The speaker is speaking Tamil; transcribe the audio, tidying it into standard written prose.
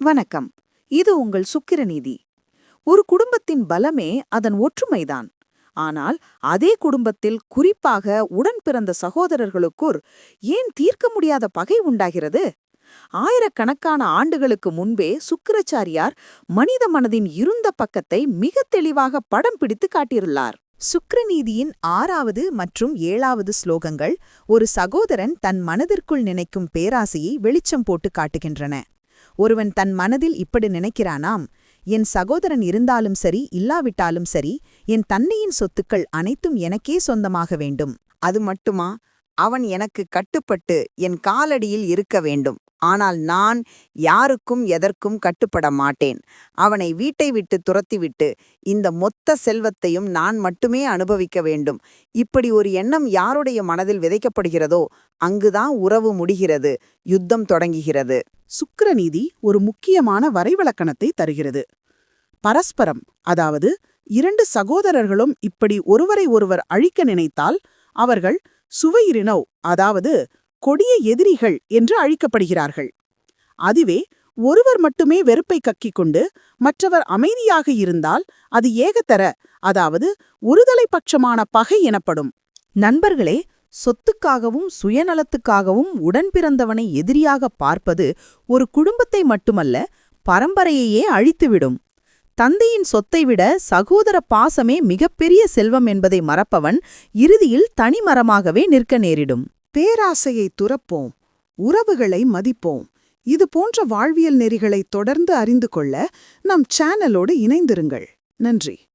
வணக்கம். இது உங்கள் சுக்கிரநீதி. ஒரு குடும்பத்தின் பலமே அதன் ஒற்றுமைதான். ஆனால் அதே குடும்பத்தில் குறிப்பாக உடன் பிறந்த சகோதரர்களுக்குள் ஏன் தீர்க்க முடியாத பகை உண்டாகிறது? ஆயிரக்கணக்கான ஆண்டுகளுக்கு முன்பே சுக்கிராச்சாரியார் மனித மனதின் இருண்ட பக்கத்தை மிக தெளிவாக படம் பிடித்து காட்டியுள்ளார். சுக்கிரநீதியின் 6வது மற்றும் 7வது ஸ்லோகங்கள் ஒரு சகோதரன் தன் மனதிற்குள் நினைக்கும் பேராசையை வெளிச்சம் போட்டு காட்டுகின்றன. ஒருவன் தன் மனதில் இப்படி நினைக்கிறானாம், என் சகோதரன் இருந்தாலும் சரி இல்லாவிட்டாலும் சரி என் தன்னையின் சொத்துக்கள் அனைத்தும் எனக்கே சொந்தமாக வேண்டும். அது மட்டுமா, அவன் எனக்கு கட்டுப்பட்டு என் காலடியில் இருக்க வேண்டும். ஆனால் நான் யாருக்கும் எதற்கும் கட்டுப்பட மாட்டேன். அவனை வீட்டை விட்டு துரத்திவிட்டு இந்த மொத்த செல்வத்தையும் நான் மட்டுமே அனுபவிக்க வேண்டும். இப்படி ஒரு எண்ணம் யாருடைய மனதில் விதைக்கப்படுகிறதோ அங்குதான் உறவு முடிகிறது, யுத்தம் தொடங்குகிறது. சுக்கிரநீதி ஒரு முக்கியமான வரைவிலக்கணத்தை தருகிறது. பரஸ்பரம், அதாவது இரண்டு சகோதரர்களும் இப்படி ஒருவரை ஒருவர் அழிக்க நினைத்தால் அவர்கள் சுவையிரினவ், அதாவது கொடிய எதிரிகள் என்று அழிக்கப்படுகிறார்கள். அதுவே ஒருவர் மட்டுமே வெறுப்பை கக்கிக் கொண்டு மற்றவர் அமைதியாக இருந்தால் அது ஏகத்தர, அதாவது ஒருதலை பட்சமான பகை எனப்படும். நண்பர்களே, சொத்துக்காகவும் சுயநலத்துக்காகவும் உடன்பிறந்தவனை எதிரியாக பார்ப்பது ஒரு குடும்பத்தை மட்டுமல்ல, பரம்பரையையே அழித்துவிடும். தந்தையின் சொத்தை விட சகோதர பாசமே மிகப்பெரிய செல்வம் என்பதை மறப்பவன் இறுதியில் தனிமரமாகவே நிற்க நேரிடும். பேராசையை துறப்போம், உறவுகளை மதிப்போம். இது போன்ற வாழ்வியல் நெறிகளை தொடர்ந்து அறிந்து கொள்ள நம் சேனலோடு இணைந்திருங்கள். நன்றி.